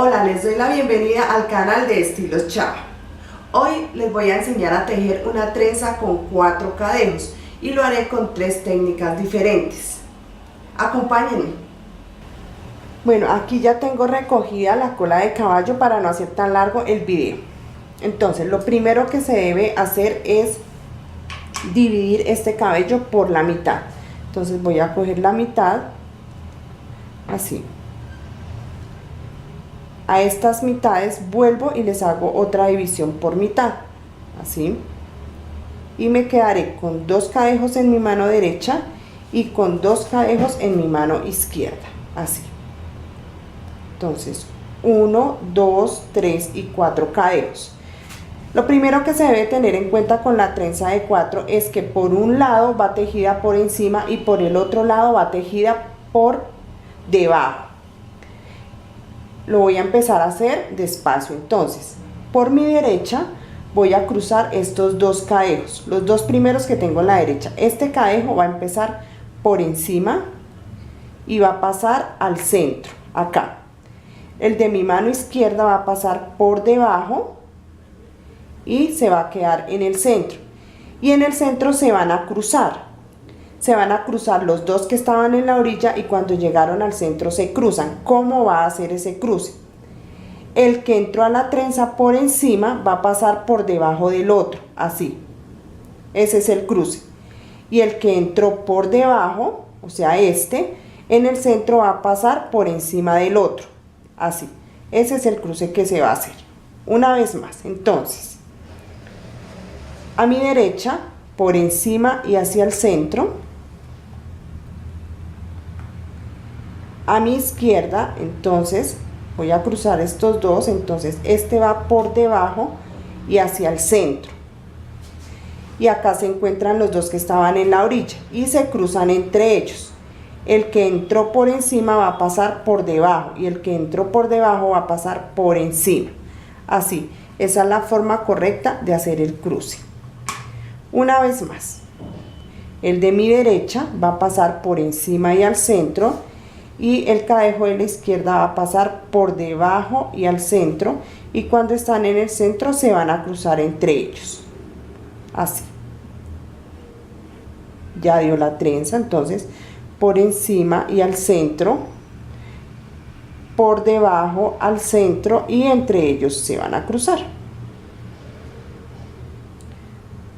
Hola, les doy la bienvenida al canal de Estilos Chava. Hoy les voy a enseñar a tejer una trenza con 4 cadejos y lo haré con 3 técnicas diferentes. Acompáñenme. Bueno, aquí ya tengo recogida la cola de caballo para no hacer tan largo el video. Entonces, lo primero que se debe hacer es dividir este cabello por la mitad. Entonces voy a coger la mitad, así. A estas mitades vuelvo y les hago otra división por mitad, así, y me quedaré con 2 cadejos en mi mano derecha y con 2 cadejos en mi mano izquierda, así. Entonces 1, 2, 3 y 4 cadejos. Lo primero que se debe tener en cuenta con la trenza de 4 es que por un lado va tejida por encima y por el otro lado va tejida por debajo. Lo voy a empezar a hacer despacio. Entonces, por mi derecha voy a cruzar estos 2 cadejos, los 2 primeros que tengo en la derecha. Este cadejo va a empezar por encima y va a pasar al centro, acá. El de mi mano izquierda va a pasar por debajo y se va a quedar en el centro. Y en el centro se van a cruzar. Se van a cruzar los 2 que estaban en la orilla y cuando llegaron al centro se cruzan. ¿Cómo va a hacer ese cruce? El que entró a la trenza por encima va a pasar por debajo del otro, así. Ese es el cruce. Y el que entró por debajo, o sea este, en el centro va a pasar por encima del otro, así. Ese es el cruce que se va a hacer. Una vez más, entonces, a mi derecha, por encima y hacia el centro. A mi izquierda, entonces voy a cruzar estos 2, entonces este va por debajo y hacia el centro. Y acá se encuentran los 2 que estaban en la orilla y se cruzan entre ellos. El que entró por encima va a pasar por debajo y el que entró por debajo va a pasar por encima. Así, esa es la forma correcta de hacer el cruce. Una vez más, el de mi derecha va a pasar por encima y al centro. Y el cadejo de la izquierda va a pasar por debajo y al centro, y cuando están en el centro se van a cruzar entre ellos, así. Ya dio la trenza, entonces por encima y al centro, por debajo al centro, y entre ellos se van a cruzar.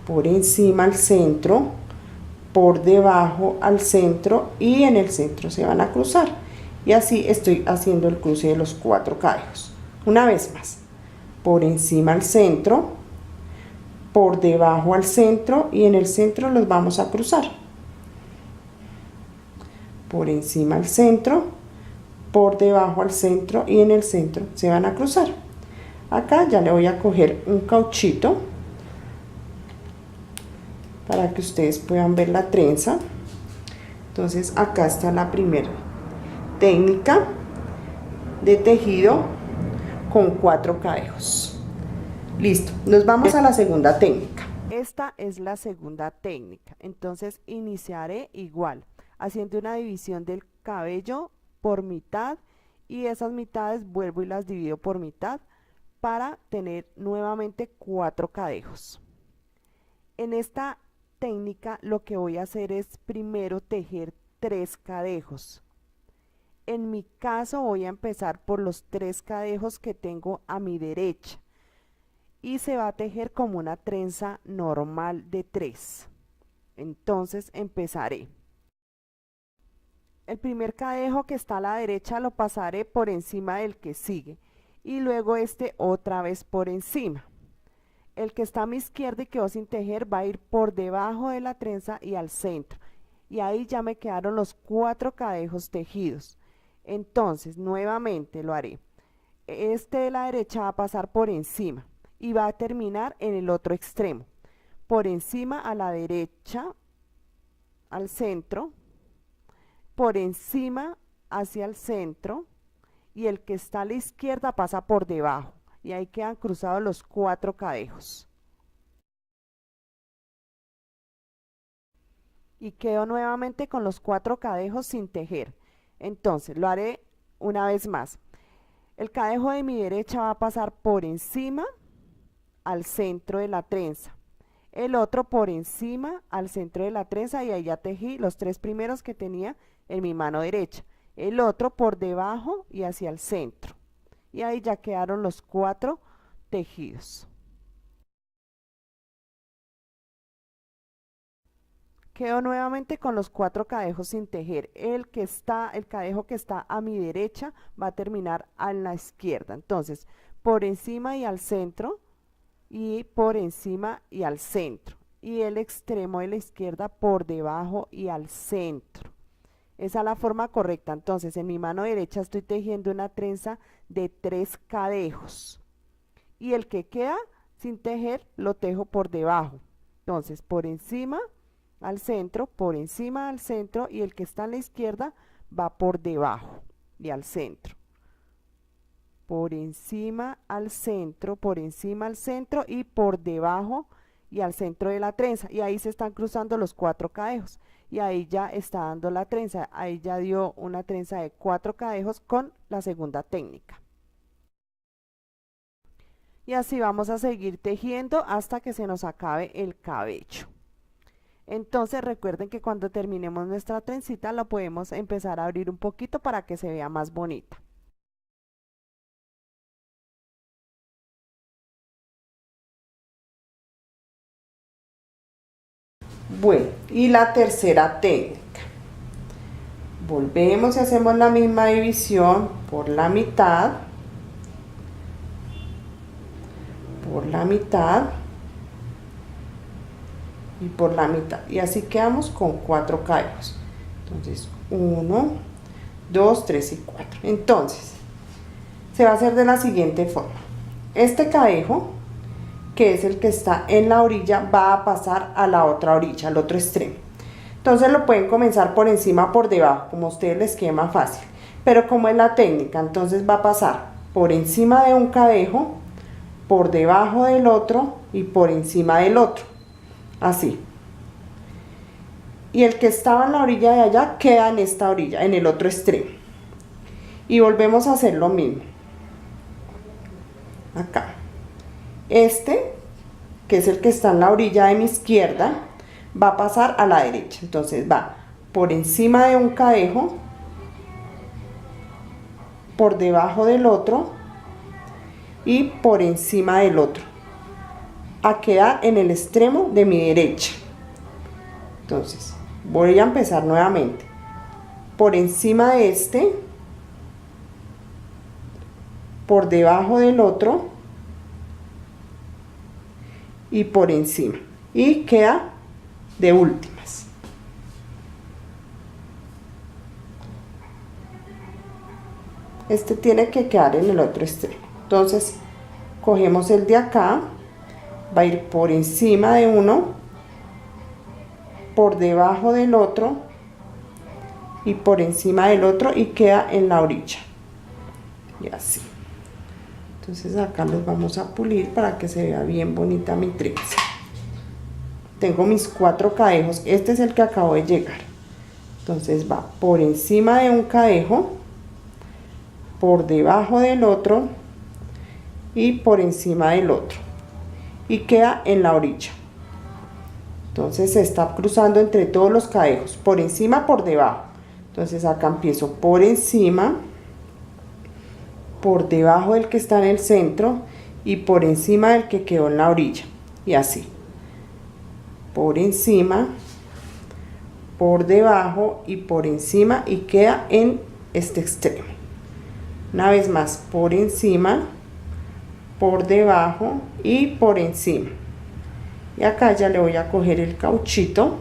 Por encima al centro, por debajo al centro, y en el centro se van a cruzar. Y así estoy haciendo el cruce de los 4 cadejos. Una vez más, por encima al centro, por debajo al centro, y en el centro los vamos a cruzar. Por encima al centro, por debajo al centro, y en el centro se van a cruzar. Acá ya le voy a coger un cauchito para que ustedes puedan ver la trenza. Entonces acá está la primera técnica de tejido con 4 cadejos. Listo, nos vamos a la segunda técnica. Esta es la segunda técnica. Entonces iniciaré igual, haciendo una división del cabello por mitad, y esas mitades vuelvo y las divido por mitad para tener nuevamente 4 cadejos. En esta técnica lo que voy a hacer es primero tejer 3 cadejos. En mi caso voy a empezar por los 3 cadejos que tengo a mi derecha y se va a tejer como una trenza normal de 3. Entonces empezaré. El primer cadejo que está a la derecha lo pasaré por encima del que sigue y luego este otra vez por encima. El que está a mi izquierda y quedó sin tejer va a ir por debajo de la trenza y al centro. Y ahí ya me quedaron los 4 cadejos tejidos. Entonces, nuevamente lo haré. Este de la derecha va a pasar por encima y va a terminar en el otro extremo. Por encima a la derecha, al centro, por encima hacia el centro, y el que está a la izquierda pasa por debajo. Y ahí quedan cruzados los 4 cadejos. Y quedo nuevamente con los 4 cadejos sin tejer. Entonces lo haré una vez más. El cadejo de mi derecha va a pasar por encima al centro de la trenza, el otro por encima al centro de la trenza, y ahí ya tejí los 3 primeros que tenía en mi mano derecha, el otro por debajo y hacia el centro, y ahí ya quedaron los 4 tejidos. Quedo nuevamente con los 4 cadejos sin tejer. El cadejo que está a mi derecha va a terminar a la izquierda. Entonces, por encima y al centro, y por encima y al centro. Y el extremo de la izquierda por debajo y al centro. Esa es la forma correcta. Entonces, en mi mano derecha estoy tejiendo una trenza de 3 cadejos. Y el que queda sin tejer lo tejo por debajo. Entonces, por encima al centro, por encima al centro, y el que está a la izquierda va por debajo y al centro. Por encima al centro, por encima al centro y por debajo y al centro de la trenza. Y ahí se están cruzando los 4 cadejos. Y ahí ya está dando la trenza. Ahí ya dio una trenza de 4 cadejos con la segunda técnica. Y así vamos a seguir tejiendo hasta que se nos acabe el cabello. Entonces recuerden que cuando terminemos nuestra trencita la podemos empezar a abrir un poquito para que se vea más bonita. Bueno, y la tercera técnica. Volvemos y hacemos la misma división por la mitad. Por la mitad. Y por la mitad, y así quedamos con 4 cadejos. Entonces 1, 2, 3 y 4. Entonces se va a hacer de la siguiente forma: este cadejo, que es el que está en la orilla, va a pasar a la otra orilla, al otro extremo. Entonces lo pueden comenzar por encima, por debajo, como a ustedes les quede más fácil, pero como es la técnica, entonces va a pasar por encima de un cadejo, por debajo del otro y por encima del otro. Así. Y el que estaba en la orilla de allá queda en esta orilla, en el otro extremo. Y volvemos a hacer lo mismo. Acá. Este, que es el que está en la orilla de mi izquierda, va a pasar a la derecha. Entonces va por encima de un cadejo, por debajo del otro y por encima del otro, a quedar en el extremo de mi derecha. Entonces voy a empezar nuevamente por encima de este, por debajo del otro y por encima, y queda de últimas. Este tiene que quedar en el otro extremo. Entonces cogemos el de acá, va a ir por encima de uno, por debajo del otro y por encima del otro, y queda en la orilla. Y así. Entonces acá los vamos a pulir para que se vea bien bonita mi trenza. Tengo mis 4 cadejos, este es el que acabo de llegar. Entonces va por encima de un cadejo, por debajo del otro y por encima del otro, y queda en la orilla. Entonces se está cruzando entre todos los cadejos, por encima, por debajo. Entonces acá empiezo por encima, por debajo del que está en el centro y por encima del que quedó en la orilla, y así. Por encima, por debajo y por encima, y queda en este extremo. Una vez más, por encima, por debajo y por encima. Y acá ya le voy a coger el cauchito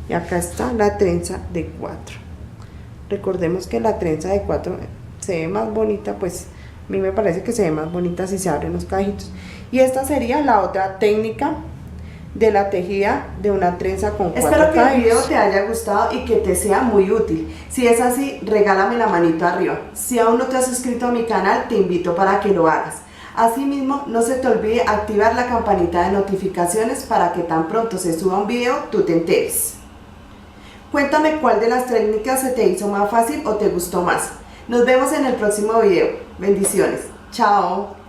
y acá está la trenza de 4. Recordemos que la trenza de 4 se ve más bonita, pues a mí me parece que se ve más bonita si se abren los cajitos. Y esta sería la otra técnica de la tejida de una trenza con 4 cadejos. Espero que el video te haya gustado y que te sea muy útil. Si es así, regálame la manito arriba. Si aún no te has suscrito a mi canal, te invito para que lo hagas. Asimismo, no se te olvide activar la campanita de notificaciones para que tan pronto se suba un video, tú te enteres. Cuéntame cuál de las técnicas se te hizo más fácil o te gustó más. Nos vemos en el próximo video. Bendiciones. Chao.